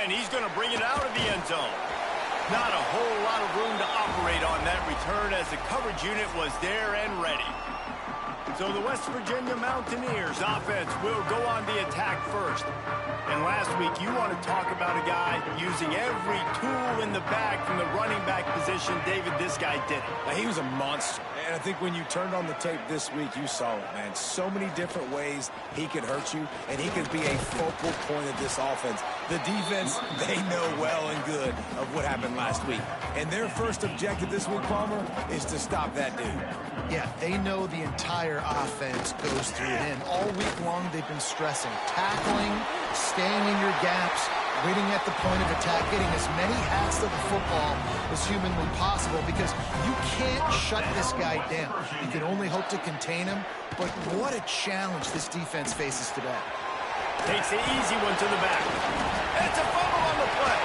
And he's going to bring it out of the end zone. Not a whole lot of room to operate on that return as the coverage unit was there and ready. So the West Virginia Mountaineers offense will go on the attack first. And last week, you want to talk about a guy using every tool in the bag from the running back position. David, this guy did it. He was a monster. And I think when you turned on the tape this week, you saw it, man. So many different ways he could hurt you, and he could be a focal point of this offense. The defense, they know well and good of what happened last week. And their first objective this week, Palmer, is to stop that dude. Yeah, they know the entire offense goes through him. All week long, they've been stressing tackling, staying in your gaps, waiting at the point of attack, getting as many hats to the football as humanly possible, because you can't shut this guy down. You can only hope to contain him, but what a challenge this defense faces today. Takes the easy one to the back. It's a fumble on the play.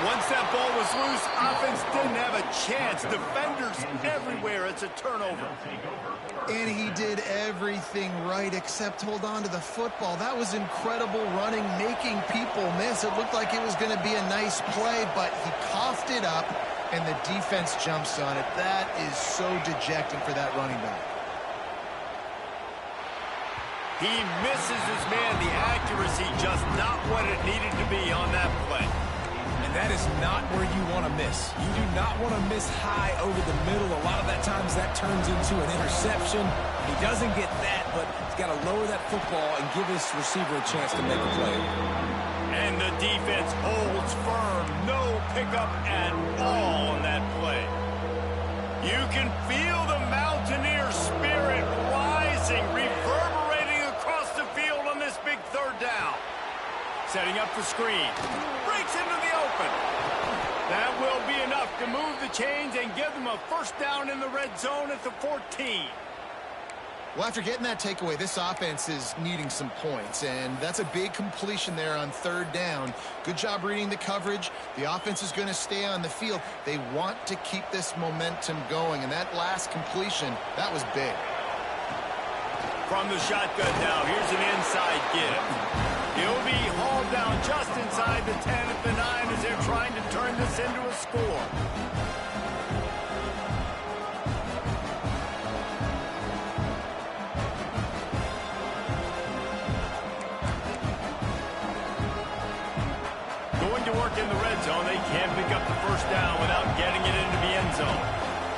Once that ball was loose, offense didn't have a chance. Defenders everywhere. It's a turnover. And he did everything right except hold on to the football. That was incredible running, making people miss. It looked like it was going to be a nice play, but he coughed it up, and the defense jumps on it. That is so dejecting for that running back. He misses his man. The accuracy just not what it needed to be on that play. And that is not where you want to miss. You do not want to miss high over the middle. A lot of that times that turns into an interception. He doesn't get that, but he's got to lower that football and give his receiver a chance to make a play. And the defense holds firm. No pickup at all on that play. You can feel the Mountaineer spirit rising, reverberating across the field on this big third down. Setting up the screen. Breaks into the open. That will be enough to move the chains and give them a first down in the red zone at the 14. Well, after getting that takeaway, this offense is needing some points, and that's a big completion there on third down. Good job reading the coverage. The offense is going to stay on the field. They want to keep this momentum going, and that last completion, that was big. From the shotgun now, here's an inside give. He'll be hauled down just inside the 10 at the 9 as they're trying to turn this into a score. Going to work in the red zone, they can't pick up the first down without getting it into the end zone.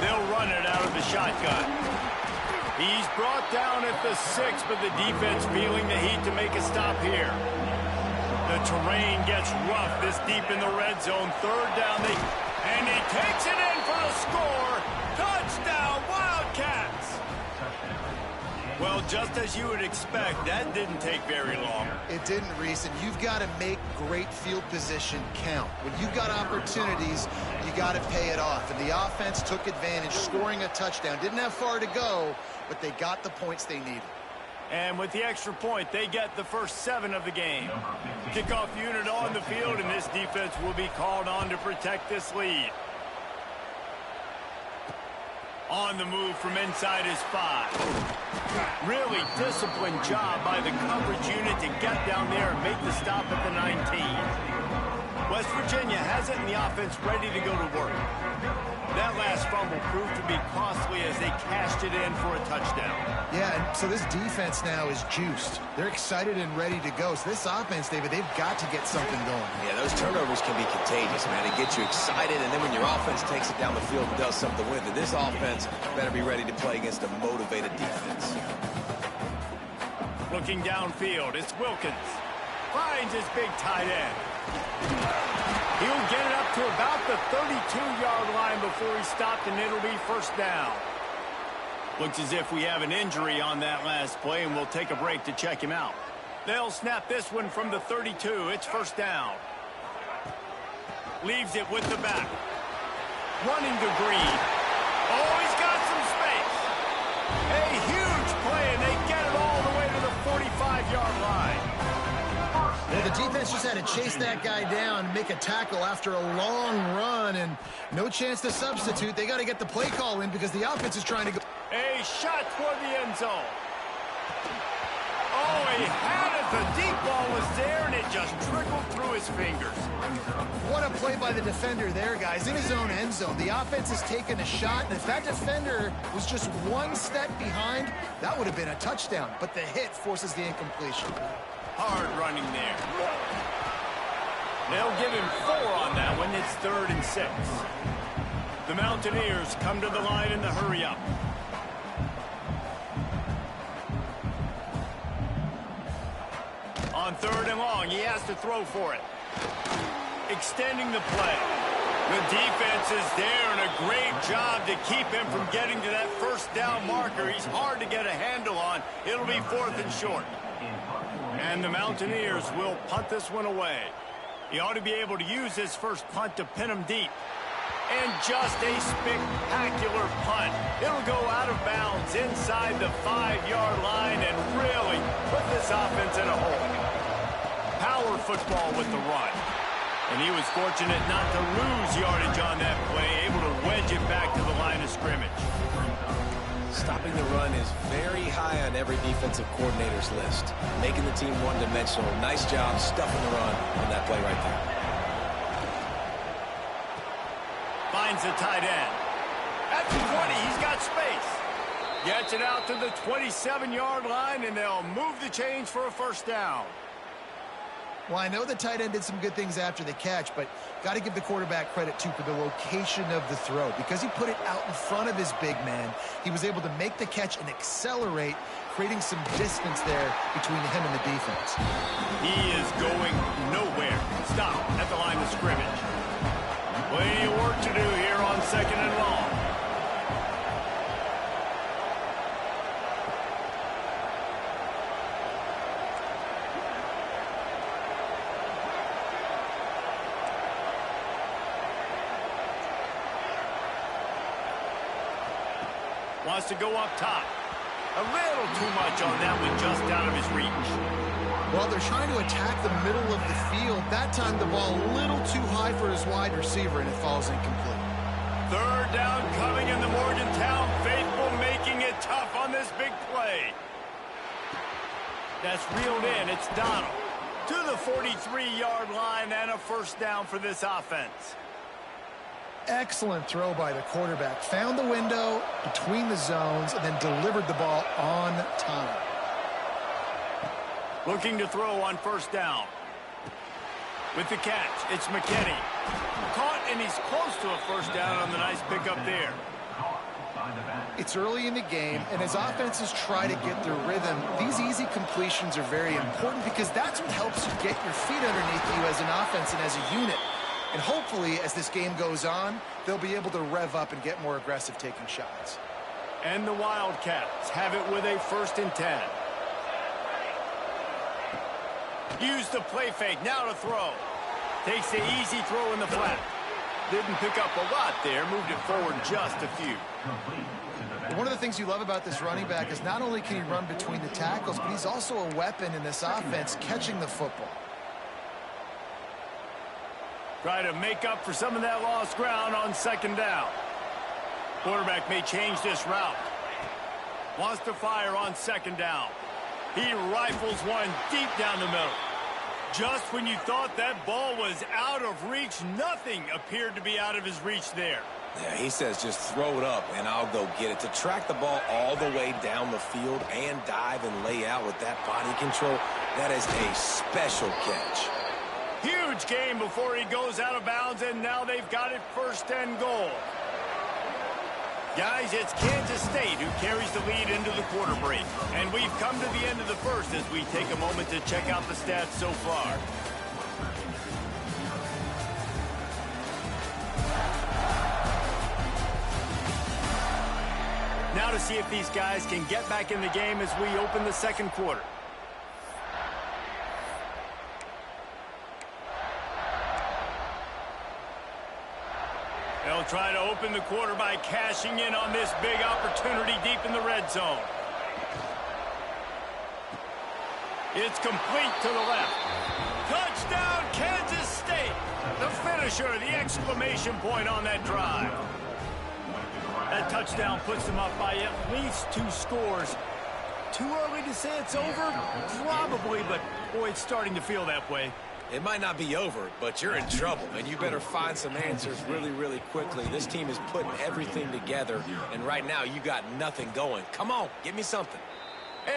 They'll run it out of the shotgun. He's brought down at the 6, but the defense feeling the heat to make a stop here. The terrain gets rough this deep in the red zone. Third down, and he takes it in for the score. Touchdown, Wildcats! Well, just as you would expect, that didn't take very long. It didn't, Reese, and you've got to make great field position count. When you've got opportunities, you got to pay it off. And the offense took advantage, scoring a touchdown. Didn't have far to go, but they got the points they needed. And with the extra point, they get the first 7 of the game. Kickoff unit on the field, and this defense will be called on to protect this lead. On the move from inside his 5. Really disciplined job by the coverage unit to get down there and make the stop at the 19. West Virginia has it in the offense ready to go to work. That last fumble proved to be costly as they cashed it in for a touchdown. Yeah, and so this defense now is juiced. They're excited and ready to go. So this offense, David, they've got to get something going. Yeah, those turnovers can be contagious, man. It gets you excited, and then when your offense takes it down the field and does something with it, this offense better be ready to play against a motivated defense. Looking downfield, it's Wilkins. Finds his big tight end. He'll get it up to about the 32-yard line before he stopped, and it'll be first down. Looks as if we have an injury on that last play, and we'll take a break to check him out. They'll snap this one from the 32. It's first down. Leaves it with the back. Running to Green. Oh, he's got some space. A huge play, and they get it all the way to the 45-yard line. Well, the defense just had to chase that guy down, make a tackle after a long run, and no chance to substitute. They got to get the play call in because the offense is trying to go. A shot toward the end zone. Oh, he had it. The deep ball was there, and it just trickled through his fingers. What a play by the defender there, guys. In his own end zone, the offense has taken a shot, and if that defender was just one step behind, that would have been a touchdown. But the hit forces the incompletion. Hard running there. They'll give him 4 on that one. It's 3rd and 6. The Mountaineers come to the line in the hurry-up. On 3rd and long, he has to throw for it. Extending the play. The defense is there, and a great job to keep him from getting to that first down marker. He's hard to get a handle on. It'll be 4th and short. And the Mountaineers will punt this one away. He ought to be able to use his first punt to pin him deep. And just a spectacular punt. It'll go out of bounds inside the 5-yard line and really put this offense in a hole. Power football with the run. And he was fortunate not to lose yardage on that play, able to wedge it back to the line of scrimmage. Stopping the run is very high on every defensive coordinator's list. Making the team one-dimensional. Nice job stuffing the run on that play right there. Finds the tight end. At the 20, he's got space. Gets it out to the 27-yard line, and they'll move the chains for a first down. Well, I know the tight end did some good things after the catch, but got to give the quarterback credit, too, for the location of the throw. Because he put it out in front of his big man, he was able to make the catch and accelerate, creating some distance there between him and the defense. He is going nowhere. Stop at the line of scrimmage. Plenty of work to do here on 2nd and long. Wants to go up top. A little too much on that one, just out of his reach. Well, they're trying to attack the middle of the field. That time the ball a little too high for his wide receiver, and it falls incomplete. 3rd down coming in the Morgantown faithful, making it tough on this big play. That's reeled in. It's Donald to the 43-yard line, and a first down for this offense. Excellent throw by the quarterback. Found the window between the zones and then delivered the ball on time. Looking to throw on first down. With the catch, it's McKinney. Caught, and he's close to a first down on the nice pickup there. It's early in the game, and as offenses try to get their rhythm, these easy completions are very important because that's what helps you get your feet underneath you as an offense and as a unit. And hopefully, as this game goes on, they'll be able to rev up and get more aggressive taking shots. And the Wildcats have it with a 1st and 10. Use the play fake, now to throw. Takes the easy throw in the flat. Didn't pick up a lot there, moved it forward just a few. One of the things you love about this running back is not only can he run between the tackles, but he's also a weapon in this offense, catching the football. Try to make up for some of that lost ground on 2nd down. Quarterback may change this route. Wants to fire on 2nd down. He rifles one deep down the middle. Just when you thought that ball was out of reach, nothing appeared to be out of his reach there. Yeah, he says just throw it up and I'll go get it. To track the ball all the way down the field and dive and lay out with that body control, that is a special catch. Huge game before he goes out of bounds, and now they've got it 1st and goal. Guys, it's Kansas State who carries the lead into the quarter break. And we've come to the end of the first as we take a moment to check out the stats so far. Now to see if these guys can get back in the game as we open the 2nd quarter. They'll try to open the quarter by cashing in on this big opportunity deep in the red zone. It's complete to the left. Touchdown, Kansas State! The finisher, the exclamation point on that drive. That touchdown puts them up by at least 2 scores. Too early to say it's over? Probably, but boy, it's starting to feel that way. It might not be over, but you're in trouble, and you better find some answers really, really quickly. This team is putting everything together, and right now you got nothing going. Come on, give me something.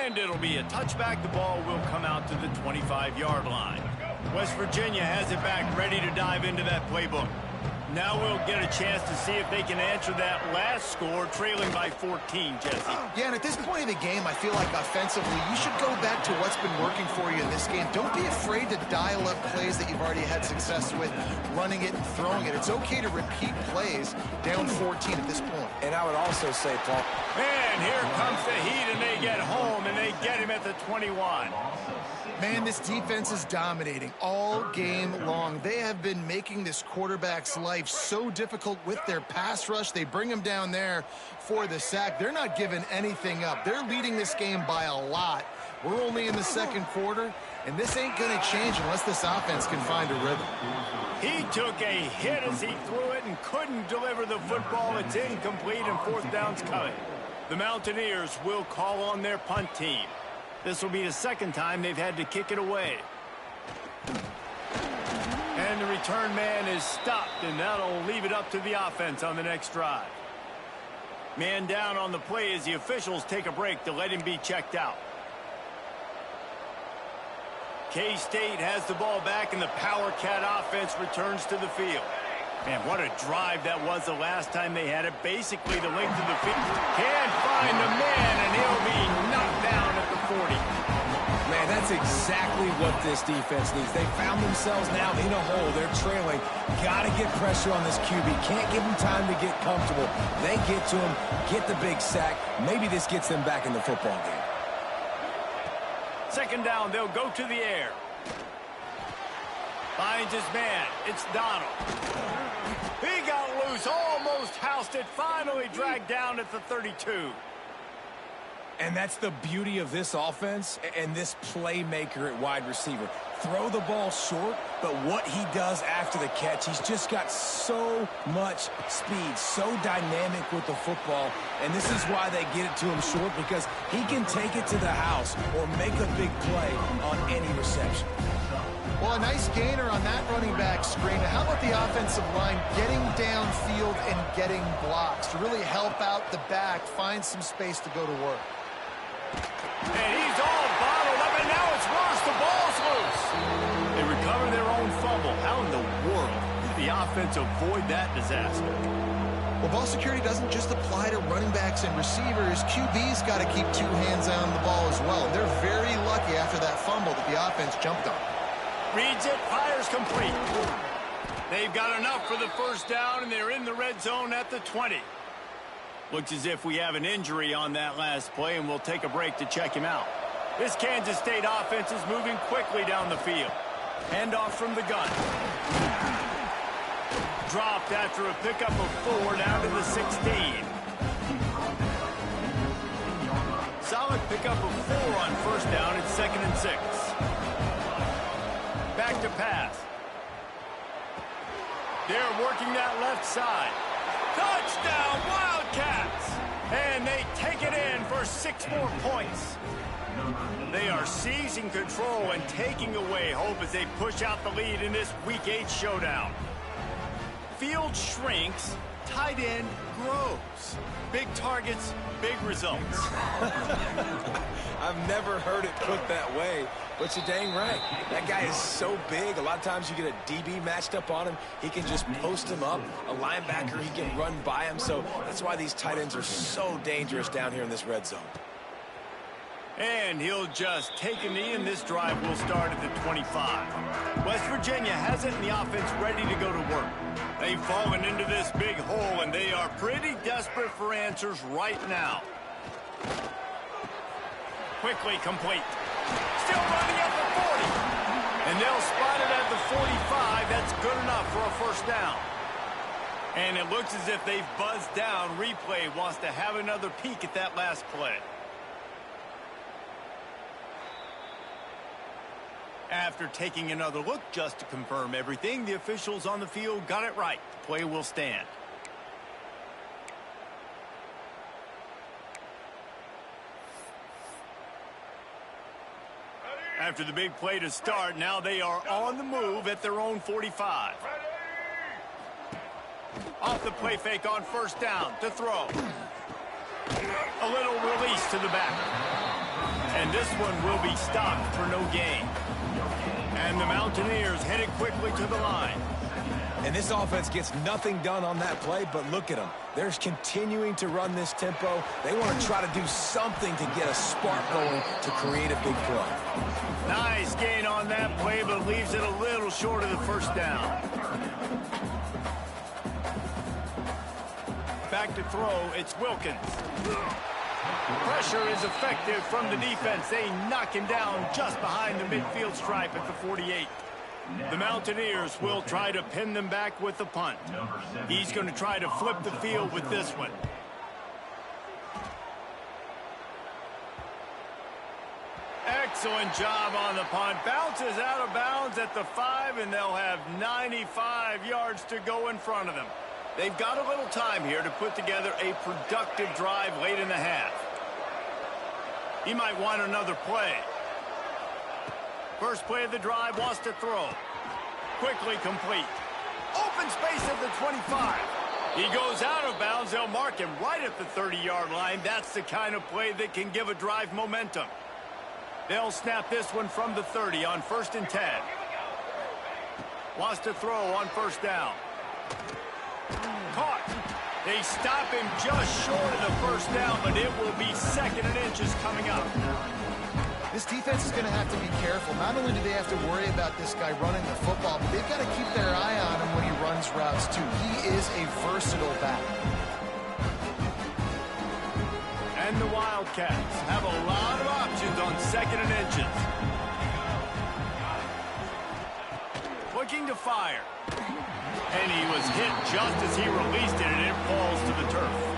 And it'll be a touchback. The ball will come out to the 25-yard line. West Virginia has it back, ready to dive into that playbook. Now we'll get a chance to see if they can answer that last score, trailing by 14, Jesse. Yeah, and at this point in the game, I feel like offensively, you should go back to what's been working for you in this game. Don't be afraid to dial up plays that you've already had success with, running it and throwing it. It's okay to repeat plays down 14 at this point. And I would also say, Paul. And here comes the Heat, and they get home, and they get him at the 21. Man, this defense is dominating all game long. They have been making this quarterback's life so difficult with their pass rush. They bring him down there for the sack. They're not giving anything up. They're leading this game by a lot. We're only in the second quarter, and this ain't going to change unless this offense can find a rhythm. He took a hit as he threw it and couldn't deliver the football. It's incomplete, and fourth down's coming. The Mountaineers will call on their punt team. This will be the second time they've had to kick it away. And the return man is stopped, and that'll leave it up to the offense on the next drive. Man down on the play as the officials take a break to let him be checked out. K-State has the ball back, and the Power Cat offense returns to the field. Man, what a drive that was the last time they had it. Basically the length of the field. Can't find the man, and he'll be knocked down at the 40. Man, that's exactly what this defense needs. They found themselves now in a hole. They're trailing. Got to get pressure on this QB. Can't give him time to get comfortable. They get to him, get the big sack. Maybe this gets them back in the football game. Second down, they'll go to the air. Finds his man. It's Donald. He got loose, almost housed it, finally dragged down at the 32. And that's the beauty of this offense and this playmaker at wide receiver. Throw the ball short, but what he does after the catch, he's just got so much speed, so dynamic with the football. And this is why they get it to him short, because he can take it to the house or make a big play on any reception. Well, a nice gainer on that running back screen. How about the offensive line getting downfield and getting blocks to really help out the back, find some space to go to work? And he's all bottled up, and now it's worse. The ball's loose. They recover their own fumble. How in the world did the offense avoid that disaster? Well, ball security doesn't just apply to running backs and receivers. QB's got to keep two hands on the ball as well. They're very lucky after that fumble that the offense jumped on. Reads it, fires complete. They've got enough for the first down, and they're in the red zone at the 20. Looks as if we have an injury on that last play, and we'll take a break to check him out. This Kansas State offense is moving quickly down the field. Handoff from the gun. Dropped after a pickup of 4 down to the 16. Solid pickup of 4 on first down. It's 2nd and 6. Back to pass. They're working that left side. Touchdown, Wildcats! And they take it in for 6 more points. They are seizing control and taking away hope as they push out the lead in this Week 8 showdown. Field shrinks, tight end grows. Big targets, big results. I've never heard it put that way, but you're dang right. That guy is so big. A lot of times you get a DB matched up on him. He can just post him up. A linebacker, he can run by him. So that's why these tight ends are so dangerous down here in this red zone. And he'll just take a knee, and this drive will start at the 25. West Virginia has it, and the offense ready to go to work. They've fallen into this big hole, and they are pretty desperate for answers right now. Quickly complete. Still running at the 40. And they'll spot it at the 45. That's good enough for a first down. And it looks as if they've buzzed down. Replay wants to have another peek at that last play. After taking another look just to confirm everything, the officials on the field got it right. The play will stand. After the big play to start, now they are on the move at their own 45. Off the play fake on first down to throw. A little release to the back. And this one will be stopped for no gain. And the Mountaineers headed quickly to the line. And this offense gets nothing done on that play, but look at them. They're continuing to run this tempo. They want to try to do something to get a spark going to create a big play. Nice gain on that play, but leaves it a little short of the first down. Back to throw, it's Wilkins. Pressure is effective from the defense. They knock him down just behind the midfield stripe at the 48. The Mountaineers will try to pin them back with the punt. He's going to try to flip the field with this one. Excellent job on the punt. Bounces out of bounds at the 5, and they'll have 95 yards to go in front of them. They've got a little time here to put together a productive drive late in the half. He might want another play. First play of the drive, wants to throw. Quickly complete. Open space at the 25. He goes out of bounds. They'll mark him right at the 30-yard line. That's the kind of play that can give a drive momentum. They'll snap this one from the 30 on 1st and 10. Wants to throw on first down. Caught. They stop him just short of the first down, but it will be 2nd and inches coming up. This defense is going to have to be careful. Not only do they have to worry about this guy running the football, but they've got to keep their eye on him when he runs routes too. He is a versatile back. And the Wildcats have a lot of options on 2nd and inches. Looking to fire. And he was hit just as he released it, and it falls to the turf.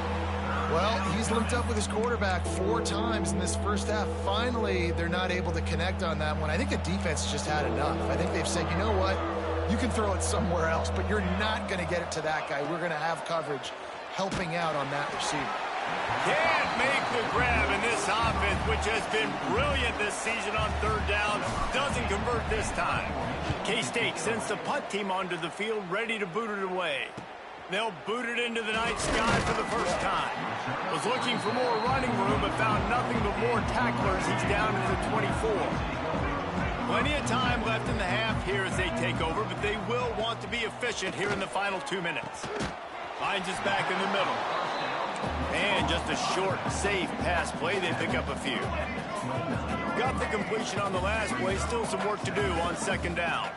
Well, he's linked up with his quarterback 4 times in this first half. Finally, they're not able to connect on that one. I think the defense just had enough. I think they've said, you know what? You can throw it somewhere else, but you're not going to get it to that guy. We're going to have coverage helping out on that receiver. Can't make the grab in this offense, which has been brilliant this season on 3rd down. Doesn't convert this time. K-State sends the punt team onto the field, ready to boot it away. They'll boot it into the night sky for the first time. Was looking for more running room, but found nothing but more tacklers. He's down to the 24. Plenty of time left in the half here as they take over, but they will want to be efficient here in the final 2 minutes. Finds us back in the middle. And just a short, safe pass play. They pick up a few. Got the completion on the last play. Still some work to do on 2nd down.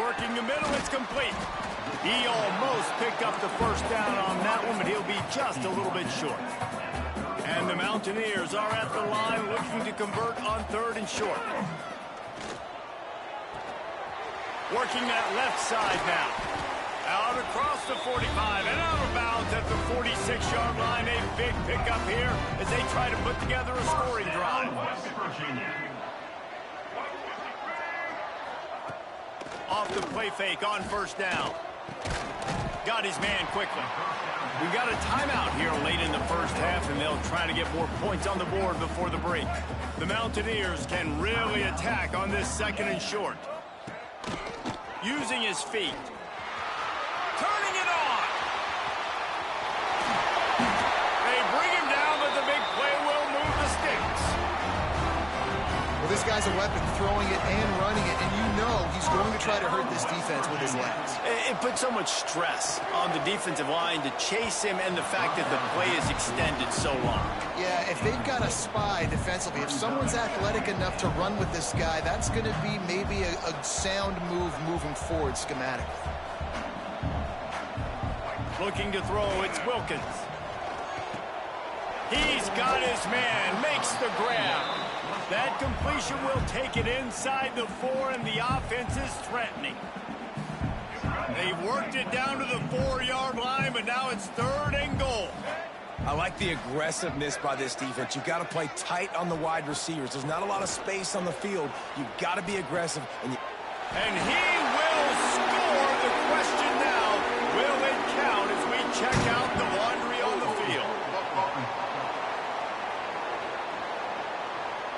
Working the middle, it's complete. He almost picked up the first down on that one, but he'll be just a little bit short. And the Mountaineers are at the line looking to convert on 3rd and short. Working that left side now. Out across the 45 and out of bounds at the 46-yard line. A big pickup here as they try to put together a scoring drive. Off the play fake on first down. Got his man quickly. We've got a timeout here late in the first half, and they'll try to get more points on the board before the break. The Mountaineers can really attack on this 2nd and short. Using his feet. Turning it on. They bring him down, but the big play will move the sticks. Well, this guy's a weapon, throwing it and running it, and you know he's going to try to hurt this defense with his legs. It puts so much stress on the defensive line to chase him, and the fact that the play is extended so long. Yeah, if they've got a spy defensively, if someone's athletic enough to run with this guy, that's going to be maybe a sound move moving forward schematically. Looking to throw, it's Wilkins. He's got his man, makes the grab. That completion will take it inside the 4, and the offense is threatening. They've worked it down to the 4-yard line, but now it's 3rd and goal. I like the aggressiveness by this defense. You've got to play tight on the wide receivers. There's not a lot of space on the field. You've got to be aggressive. And he will score. The question now, will it count as we check out the laundry on the field?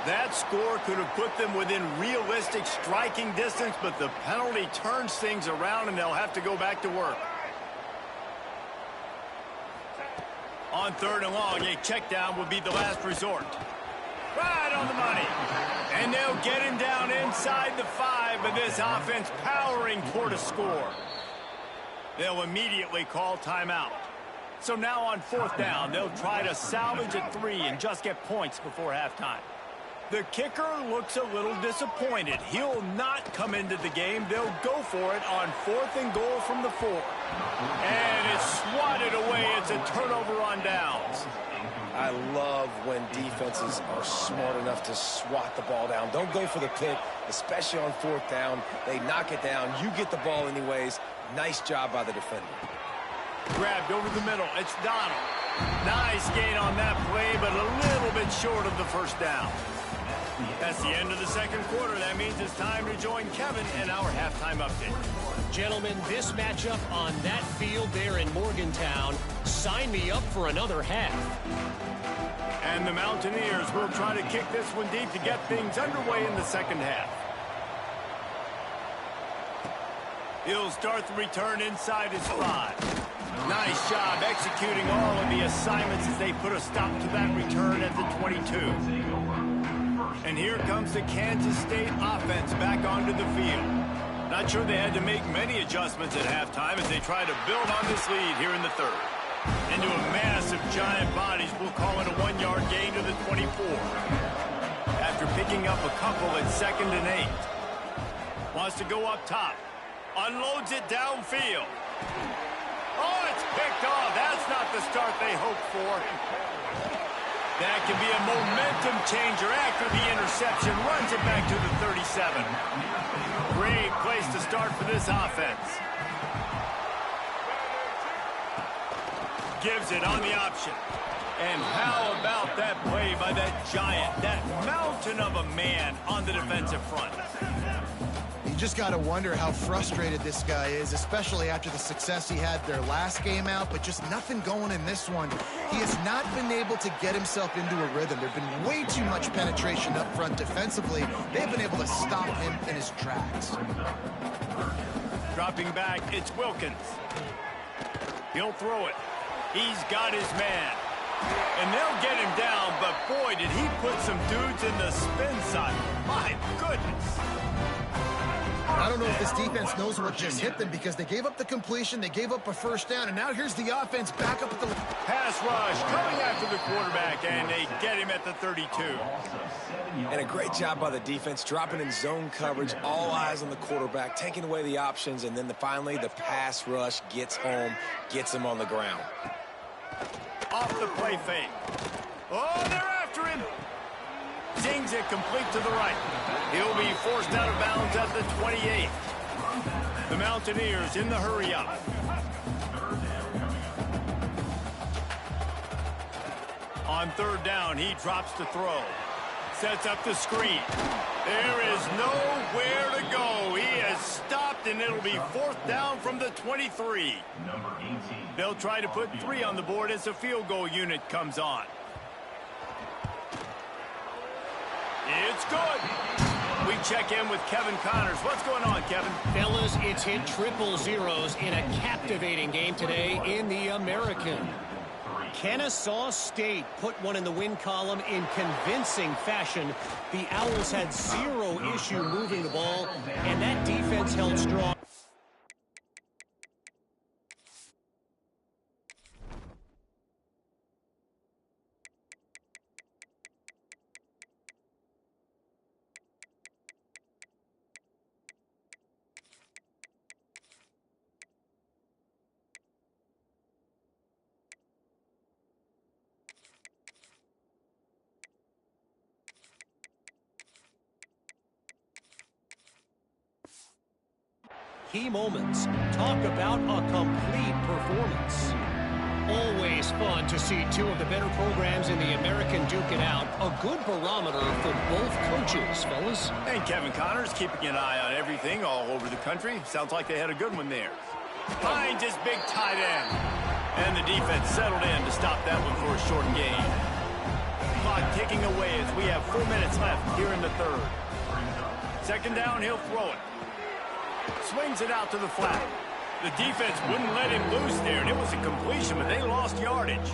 That score could have put them within realistic striking distance, but the penalty turns things around, and they'll have to go back to work. On 3rd and long, a check down would be the last resort. Right on the money. And they'll get him down inside the 5, but this offense powering toward a score. They'll immediately call timeout. So now on 4th down, they'll try to salvage a 3 and just get points before halftime. The kicker looks a little disappointed. He'll not come into the game. They'll go for it on 4th and goal from the 4. And it's swatted away. It's a turnover on downs. I love when defenses are smart enough to swat the ball down. Don't go for the pick, especially on 4th down. They knock it down. You get the ball anyways. Nice job by the defender. Grabbed over the middle. It's Donald. Nice gain on that play, but a little bit short of the 1st down. That's the end of the 2nd quarter. That means it's time to join Kevin in our halftime update. Gentlemen, this matchup on that field there in Morgantown, sign me up for another half. And the Mountaineers will try to kick this one deep to get things underway in the 2nd half. He'll start the return inside his 5. Nice job executing all of the assignments as they put a stop to that return at the 22. And here comes the Kansas State offense back onto the field. Not sure they had to make many adjustments at halftime as they try to build on this lead here in the 3rd. Into a massive giant bodies, we'll call it a 1-yard gain to the 24. After picking up a couple at 2nd and 8. Wants to go up top. Unloads it downfield. Oh, it's picked off. That's not the start they hoped for. That can be a momentum changer after the interception. Runs it back to the 37. Great place to start for this offense. Gives it on the option. And how about that play by that giant, that mountain of a man on the defensive front? You just got to wonder how frustrated this guy is, especially after the success he had their last game out, but just nothing going in this one. He has not been able to get himself into a rhythm. There's been way too much penetration up front defensively. They've been able to stop him in his tracks. Dropping back, it's Wilkins. He'll throw it. He's got his man. And they'll get him down, but boy, did he put some dudes in the spin side. My goodness. I don't know if this defense knows what just hit them because they gave up the completion, they gave up a 1st down, and now here's the offense back up at the... Pass rush coming after the quarterback, and they get him at the 32. And a great job by the defense, dropping in zone coverage, all eyes on the quarterback, taking away the options, and then finally the pass rush gets home, gets him on the ground. Off the play fake. Oh, they're after him. Zings it complete to the right. He'll be forced out of bounds at the 28. The Mountaineers in the hurry up. On 3rd down, he drops to throw. Sets up the screen. There is nowhere to go. He has stopped, and it'll be 4th down from the 23. They'll try to put 3 on the board as the field goal unit comes on. It's good. We check in with Kevin Connors. What's going on, Kevin? Fellas, it's hit 000 in a captivating game today in the American. Kennesaw State put one in the win column in convincing fashion. The Owls had 0 issue moving the ball, and that defense held strong. Key moments. Talk about a complete performance. Always fun to see 2 of the better programs in the American duke it out. A good barometer for both coaches, fellas. And Kevin Connors keeping an eye on everything all over the country. Sounds like they had a good one there. Finds his big tight end. And the defense settled in to stop that one for a short gain. clock ticking away as we have 4 minutes left here in the third. Second down, he'll throw it. Swings it out to the flat. The defense wouldn't let him loose there, and it was a completion, but they lost yardage.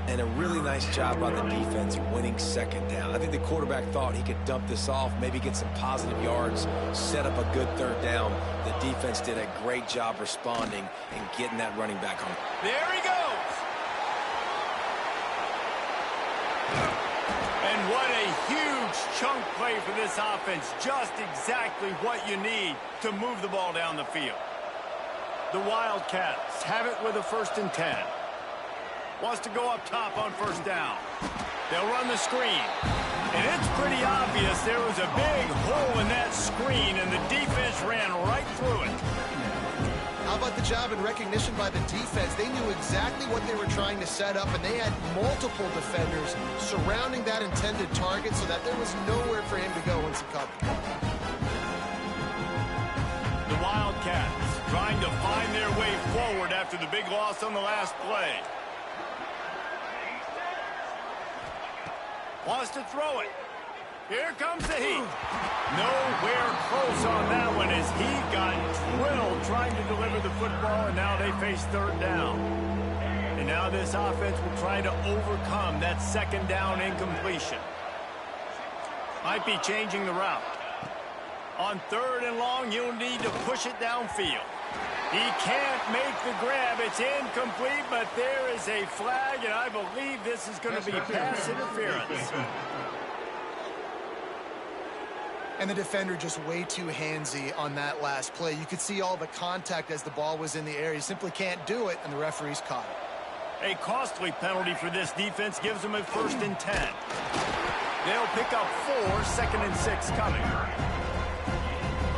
And a really nice job by the defense winning second down. I think the quarterback thought he could dump this off, maybe get some positive yards, set up a good third down. The defense did a great job responding and getting that running back home. There he goes. And what a huge chunk play for this offense. Just exactly what you need to move the ball down the field. The Wildcats have it with a 1st and 10. Wants to go up top on 1st down. They'll run the screen. And it's pretty obvious there was a big hole in that screen, and the defense ran right through it. How about the job and recognition by the defense? They knew exactly what they were trying to set up, and they had multiple defenders surrounding that intended target so that there was nowhere for him to go once he caught the ball. The Wildcats trying to find their way forward after the big loss on the last play. Wants to throw it. Here comes the heat. Nowhere close on that one as he got drilled trying to deliver the football, and now they face 3rd down. And now this offense will try to overcome that 2nd down incompletion. Might be changing the route. On 3rd and long, you'll need to push it downfield. He can't make the grab. It's incomplete, but there is a flag, and I believe this is going to be pass interference. And the defender just way too handsy on that last play. You could see all the contact as the ball was in the air. He simply can't do it, and the referee's caught it. A costly penalty for this defense gives them a 1st and 10. They'll pick up 4, 2nd and 6 coming.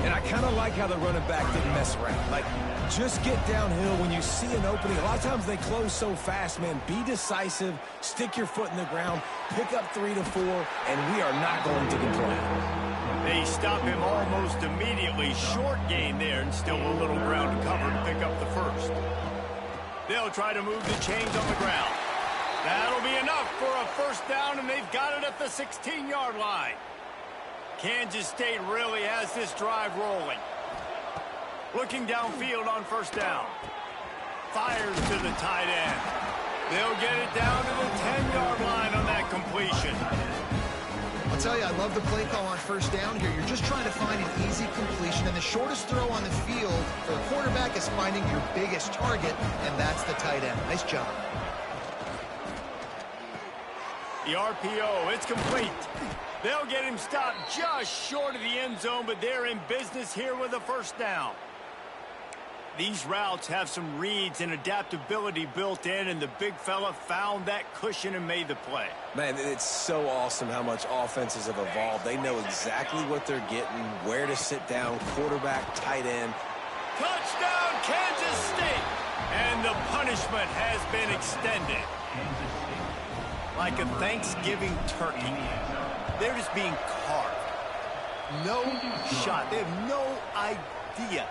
And I kind of like how the running back didn't mess around. Like, just get downhill when you see an opening. A lot of times they close so fast, man. Be decisive, stick your foot in the ground, pick up 3 to 4, and we are not going to complain. They stop him almost immediately. Short gain there, and still a little ground to cover to pick up the 1st. They'll try to move the chains on the ground. That'll be enough for a 1st down, and they've got it at the 16-yard line. Kansas State really has this drive rolling. Looking downfield on 1st down. Fires to the tight end. They'll get it down to the 10-yard line on that completion. I'll tell you, I love the play call on 1st down here. You're just trying to find an easy completion, and the shortest throw on the field for a quarterback is finding your biggest target, and that's the tight end. Nice job. The RPO, it's complete. They'll get him stopped just short of the end zone, but they're in business here with a 1st down. These routes have some reads and adaptability built in, and the big fella found that cushion and made the play. Man, it's so awesome how much offenses have evolved. They know exactly what they're getting, where to sit down, quarterback, tight end. Touchdown, Kansas State! And the punishment has been extended. Like a Thanksgiving turkey. They're just being carved. No shot. They have no idea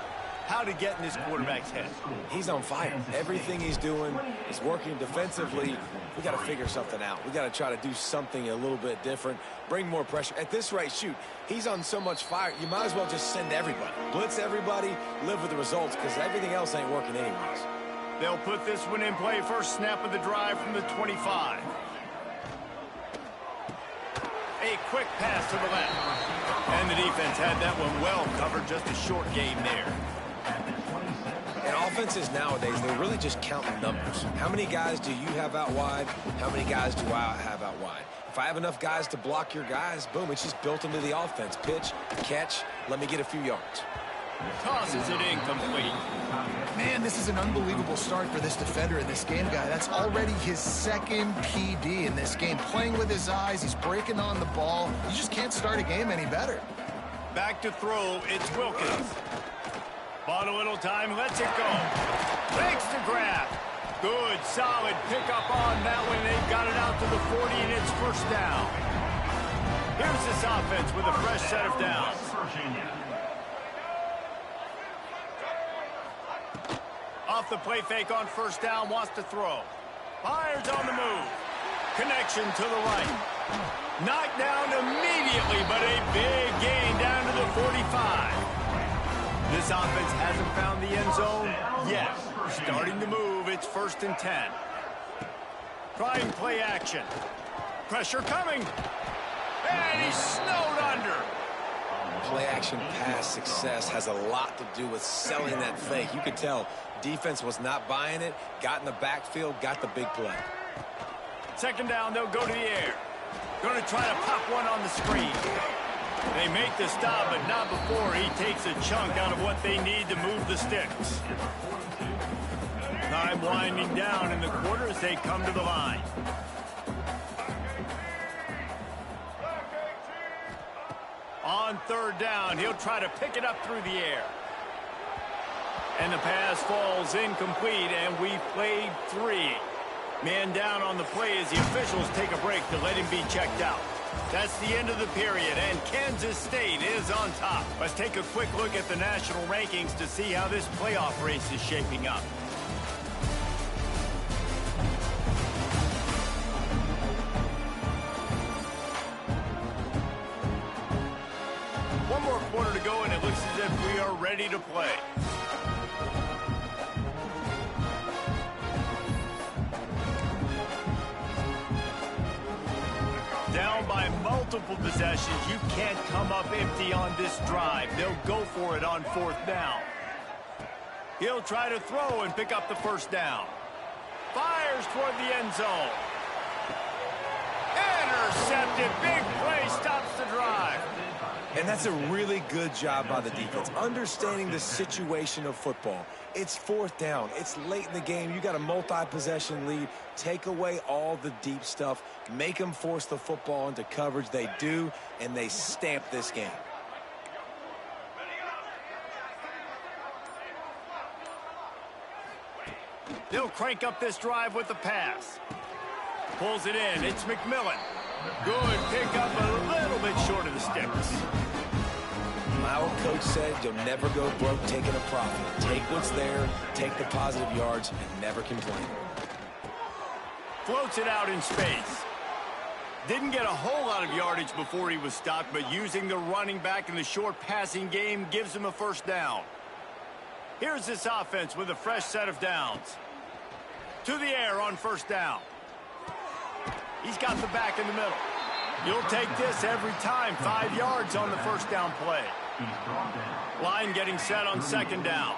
how to get in this quarterback's head. He's on fire. Everything he's doing is working defensively. We got to figure something out. We got to try to do something a little bit different, bring more pressure. At this rate, shoot, he's on so much fire, you might as well just send everybody. Blitz everybody, live with the results, because everything else ain't working anyways. They'll put this one in play. First snap of the drive from the 25. A quick pass to the left. And the defense had that one well covered, just a short gain there. And offenses nowadays, they're really just counting numbers. How many guys do you have out wide? How many guys do I have out wide? If I have enough guys to block your guys, boom, it's just built into the offense. Pitch, catch, let me get a few yards. Tosses it incomplete. Man, this is an unbelievable start for this defender in this game, guy. That's already his 2nd PD in this game. Playing with his eyes, he's breaking on the ball. You just can't start a game any better. Back to throw, it's Wilkins. Bought a little time, lets it go. Makes the grab. Good, solid pickup on that one. They've got it out to the 40, and it's 1st down. Here's this offense with a fresh set of downs. Off the play fake on 1st down, wants to throw. Fires on the move. connection to the right. Knocked down immediately, but a big gain down to the 45. This offense hasn't found the end zone yet. Starting to move, it's 1st and 10. Trying play action. Pressure coming. And he's snowed under. Play action pass success has a lot to do with selling that fake. You could tell defense was not buying it, got in the backfield, got the big play. 2nd down, they'll go to the air. Going to try to pop one on the screen. They make the stop, but not before he takes a chunk out of what they need to move the sticks. Time winding down in the quarter as they come to the line. On 3rd down, he'll try to pick it up through the air. And the pass falls incomplete, and we've played 3. Man down on the play as the officials take a break to let him be checked out. That's the end of the period, and Kansas State is on top. Let's take a quick look at the national rankings to see how this playoff race is shaping up. One more quarter to go, and it looks as if we are ready to play. Down by multiple possessions, you can't come up empty on this drive. They'll go for it on 4th down. He'll try to throw and pick up the 1st down. Fires toward the end zone. Intercepted. Big play stops the drive. And that's a really good job by the defense, understanding the situation of football. It's 4th down. It's late in the game. You got a multi-possession lead. Take away all the deep stuff. Make them force the football into coverage. They do, and they stamp this game. They'll crank up this drive with the pass. Pulls it in. It's McMillan. Good pick up a little bit short of the sticks. My old coach said you'll never go broke taking a profit. Take what's there, take the positive yards, and never complain. Floats it out in space. Didn't get a whole lot of yardage before he was stopped, but using the running back in the short passing game gives him a 1st down. Here's this offense with a fresh set of downs. To the air on 1st down. He's got the back in the middle. You'll take this every time. 5 yards on the 1st down play. Line getting set on 2nd down.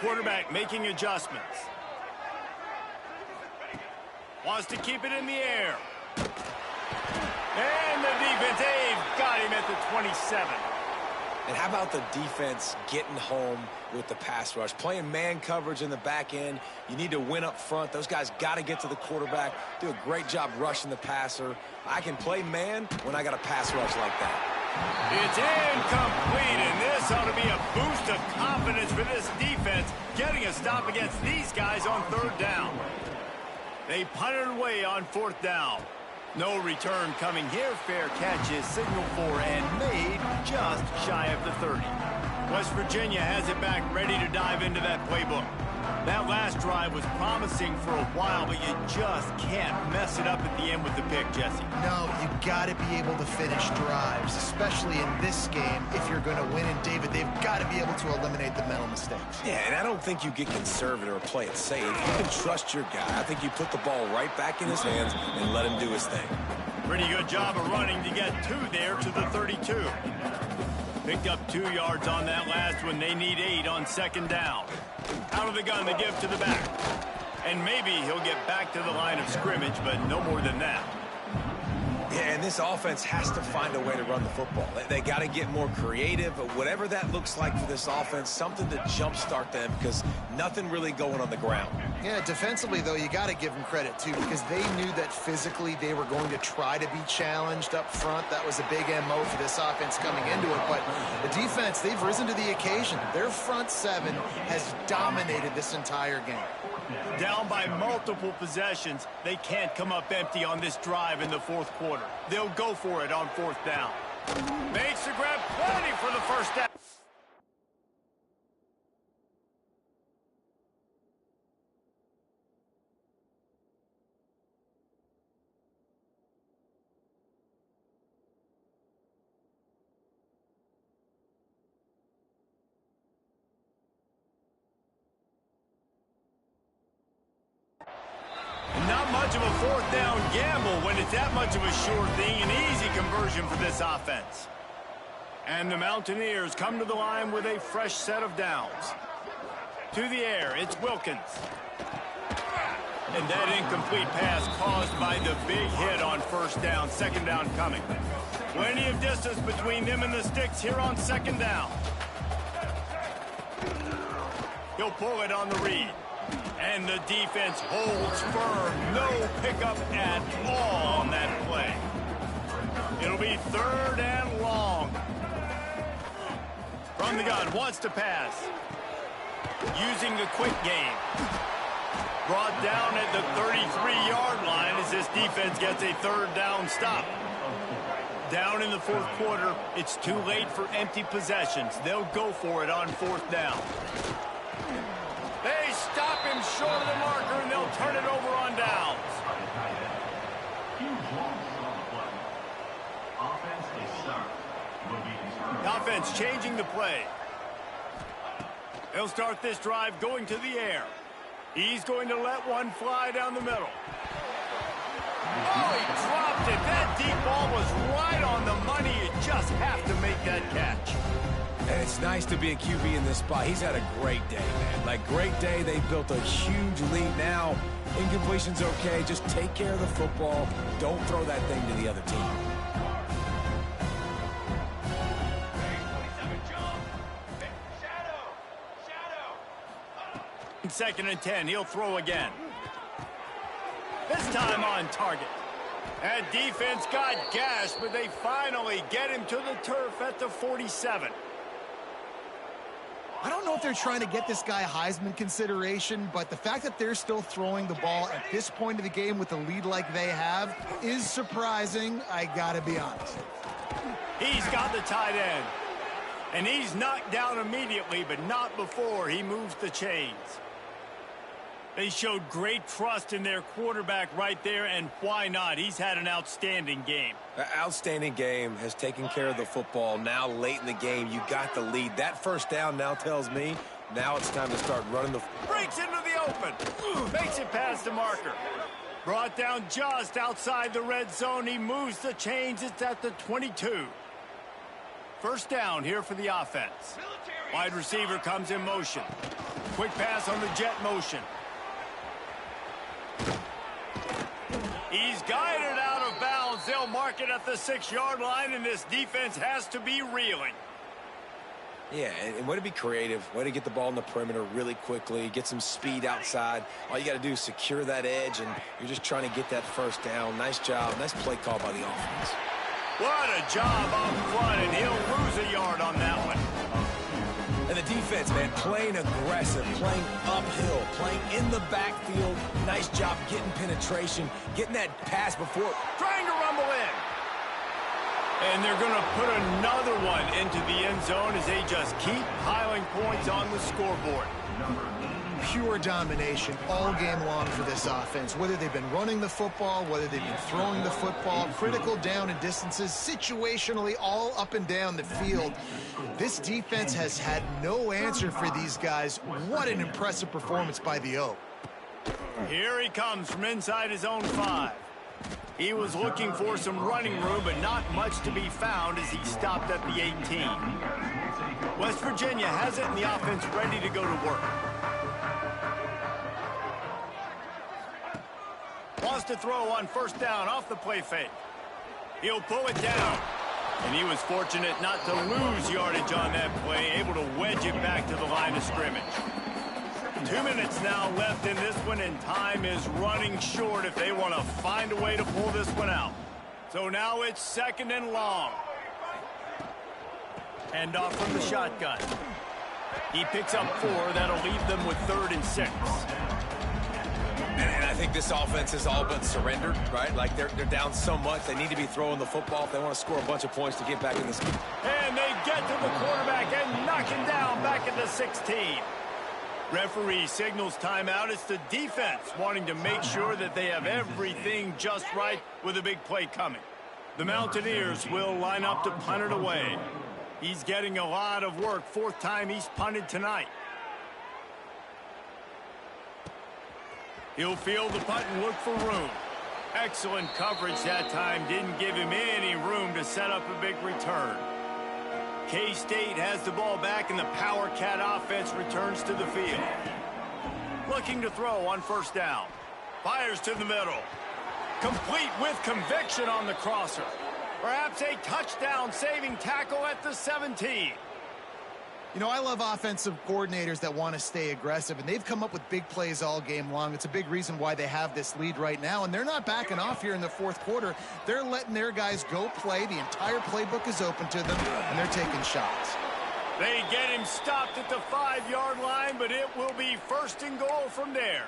Quarterback making adjustments. Wants to keep it in the air. And the defense, they've got him at the 27. And how about the defense getting home with the pass rush? Playing man coverage in the back end. You need to win up front. Those guys got to get to the quarterback. Do a great job rushing the passer. I can play man when I got a pass rush like that. It's incomplete, and this ought to be a boost of confidence for this defense, getting a stop against these guys on 3rd down. They punted away on 4th down. No return coming here. Fair catch is signaled for and made just shy of the 30. West Virginia has it back, ready to dive into that playbook. That last drive was promising for a while, but you just can't mess it up at the end with the pick, Jesse. No, you got to be able to finish drives, especially in this game. If you're going to win, and David, they've got to be able to eliminate the mental mistakes. Yeah, and I don't think you get conservative or play it safe. You can trust your guy. I think you put the ball right back in his hands and let him do his thing. Pretty good job of running to get 2 there to the 32. Picked up 2 yards on that last one. They need 8 on 2nd down. Out of the gun to give to the back. And maybe he'll get back to the line of scrimmage, but no more than that. Yeah, and this offense has to find a way to run the football. They got to get more creative, whatever that looks like for this offense, something to jumpstart them because nothing really going on the ground. Yeah, defensively, though, you got to give them credit, too, because they knew that physically they were going to try to be challenged up front. That was a big MO for this offense coming into it. But the defense, they've risen to the occasion. Their front 7 has dominated this entire game. Down by multiple possessions, they can't come up empty on this drive in the 4th quarter. They'll go for it on 4th down. Makes the grab, plenty for the 1st down. much of a fourth down gamble when it's that much of a sure thing. An easy conversion for this offense. And the Mountaineers come to the line with a fresh set of downs. To the air, it's Wilkins. And that incomplete pass caused by the big hit on first down. Second down coming. Plenty of distance between them and the sticks here on second down. He'll pull it on the read. And the defense holds firm. No pickup at all on that play. It'll be third and long. From the gun, wants to pass. Using the quick game. Brought down at the 33-yard line as this defense gets a third down stop. Down in the fourth quarter, it's too late for empty possessions. They'll go for it on fourth down. They stop him short of the marker, and they'll turn it over on downs. The offense changing the play. They'll start this drive going to the air. He's going to let one fly down the middle. Oh, he dropped it. That deep ball was right on the money. You just have to make that catch. And it's nice to be a QB in this spot. He's had a great day, man. Like, great day. They built a huge lead. Now, incompletion's okay. Just take care of the football. Don't throw that thing to the other team. Second and 10. He'll throw again. This time on target. That defense got gashed, but they finally get him to the turf at the 47. I don't know if they're trying to get this guy Heisman consideration, but the fact that they're still throwing the ball at this point of the game with a lead like they have is surprising, I gotta be honest. He's got the tight end. And he's knocked down immediately, but not before he moves the chains. They showed great trust in their quarterback right there, and why not? He's had an outstanding game. An outstanding game, has taken care of the football. Now late in the game, you got the lead. That first down now tells me now it's time to start running the... Breaks into the open. Makes it past the marker. Brought down just outside the red zone. He moves the chains. It's at the 22. First down here for the offense. Wide receiver comes in motion. Quick pass on the jet motion. He's guided out of bounds. They'll mark it at the 6-yard line, and this defense has to be reeling. Yeah, and way to be creative, way to get the ball in the perimeter really quickly, get some speed outside. All you got to do is secure that edge, and you're just trying to get that first down. Nice job. Nice play call by the offense. What a job up front, and he'll lose a yard on that one. And the defense, man, playing aggressive, playing uphill, playing in the backfield. Nice job getting penetration, getting that pass before. Trying to rumble in. And they're going to put another one into the end zone as they just keep piling points on the scoreboard. Pure domination all game long for this offense. Whether they've been running the football, whether they've been throwing the football, critical down and distances, situationally all up and down the field. This defense has had no answer for these guys. What an impressive performance by the O. Here he comes from inside his own 5. He was looking for some running room, but not much to be found as he stopped at the 18. West Virginia has it, and the offense ready to go to work. Wants to throw on first down off the play fake. He'll pull it down. And he was fortunate not to lose yardage on that play, able to wedge it back to the line of scrimmage. 2 minutes now left in this one, and time is running short if they want to find a way to pull this one out. So now it's second and long. Hand off from the shotgun. He picks up 4. That'll leave them with 3rd and 6. And I think this offense is all but surrendered, right? Like they're down so much, they need to be throwing the football if they want to score a bunch of points to get back in this game. And they get to the quarterback and knock him down back at the 16. Referee signals timeout. It's the defense wanting to make sure that they have everything just right with a big play coming. The Mountaineers will line up to punt it away. He's getting a lot of work. 4th time he's punted tonight. He'll field the punt and look for room. Excellent coverage that time. Didn't give him any room to set up a big return. K-State has the ball back, and the Power Cat offense returns to the field. Looking to throw on first down. Fires to the middle. Complete with conviction on the crosser. Perhaps a touchdown-saving tackle at the 17. You know, I love offensive coordinators that want to stay aggressive, and they've come up with big plays all game long. It's a big reason why they have this lead right now, and they're not backing off here in the fourth quarter. They're letting their guys go play. The entire playbook is open to them, and they're taking shots. They get him stopped at the 5-yard line, but it will be first and goal from there.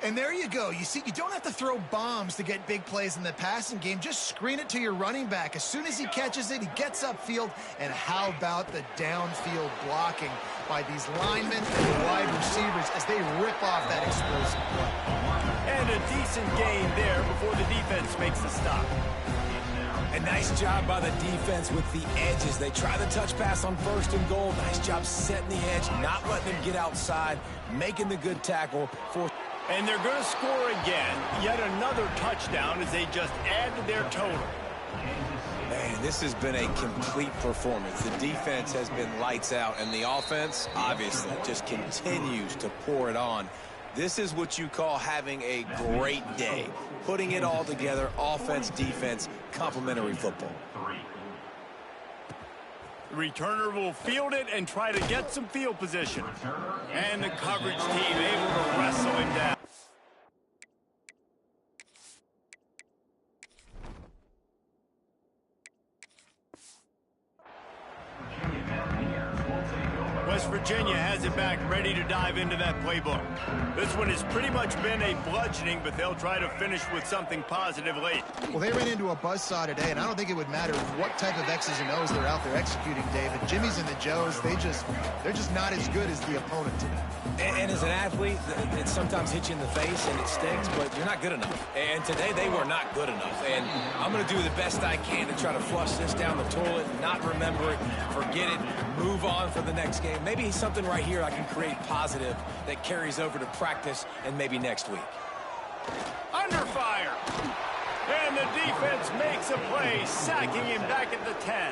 And there you go. You see, you don't have to throw bombs to get big plays in the passing game. Just screen it to your running back. As soon as he catches it, he gets upfield. And how about the downfield blocking by these linemen and the wide receivers as they rip off that explosive play. And a decent gain there before the defense makes the stop. A nice job by the defense with the edges. They try the touch pass on first and goal. Nice job setting the edge, not letting him get outside, making the good tackle for... And they're going to score again. Yet another touchdown as they just add to their total. Man, this has been a complete performance. The defense has been lights out, and the offense, obviously, just continues to pour it on. This is what you call having a great day. Putting it all together, offense, defense, complementary football. The returner will field it and try to get some field position. And the coverage team able to wrestle him down. West Virginia has it back, ready to dive into that playbook. This one has pretty much been a bludgeoning, but they'll try to finish with something positive late. Well, they ran into a buzzsaw today, and I don't think it would matter what type of X's and O's they're out there executing, David. Jimmy's and the Joes, they're just not as good as the opponent today. And as an athlete, it sometimes hits you in the face and it stings, but you're not good enough. And today they were not good enough. And I'm going to do the best I can to try to flush this down the toilet, not remember it, forget it, move on for the next game. Maybe something right here I can create positive that carries over to practice and maybe next week. Under fire. And the defense makes a play, sacking him back at the 10.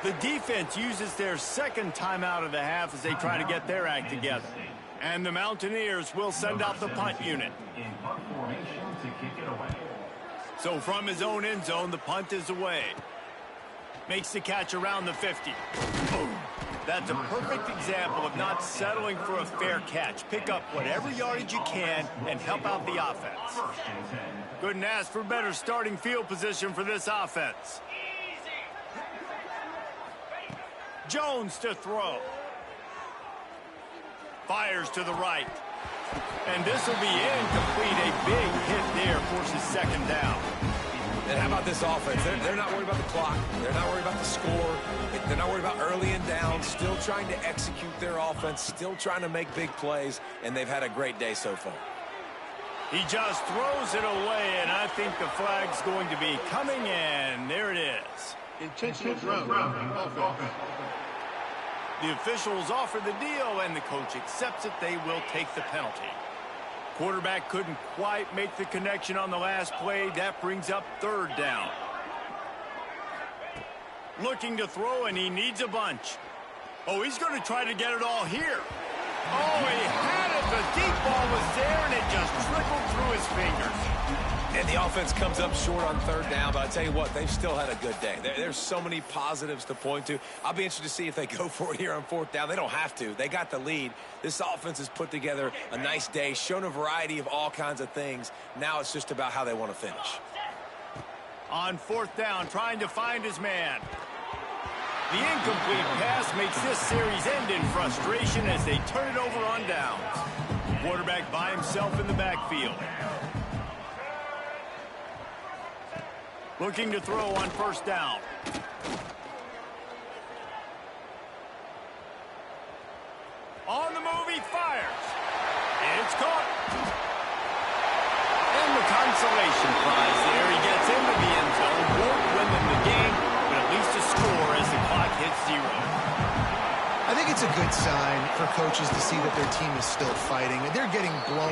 The defense uses their second timeout of the half as they try to get their act together. And the Mountaineers will send out the punt unit. So from his own end zone, the punt is away. Makes the catch around the 50. Boom. That's a perfect example of not settling for a fair catch. Pick up whatever yardage you can and help out the offense. Couldn't ask for better starting field position for this offense. Jones to throw. Fires to the right. And this will be incomplete. A big hit there forces second down. And how about this offense? They're not worried about the clock. They're not worried about the score. They're not worried about early and down. Still trying to execute their offense. Still trying to make big plays. And they've had a great day so far. He just throws it away, and I think the flag's going to be coming, and there it is. Intentional throw. The officials offer the deal, and the coach accepts it. They will take the penalty. Quarterback couldn't quite make the connection on the last play. That brings up third down. Looking to throw, and he needs a bunch. Oh, he's going to try to get it all here. Oh, he had it. The deep ball was there, and it just trickled through his fingers. And the offense comes up short on third down, but I tell you what, they've still had a good day. There's so many positives to point to. I'll be interested to see if they go for it here on fourth down. They don't have to. They got the lead. This offense has put together a nice day, shown a variety of all kinds of things. Now it's just about how they want to finish. On fourth down, trying to find his man. The incomplete pass makes this series end in frustration as they turn it over on downs. Quarterback by himself in the backfield. Looking to throw on first down. On the move, he fires. It's caught. And the consolation prize there. He gets into the end zone. Won't win them the game, but at least a score as the clock hits 0. I think it's a good sign for coaches to see that their team is still fighting. They're getting blown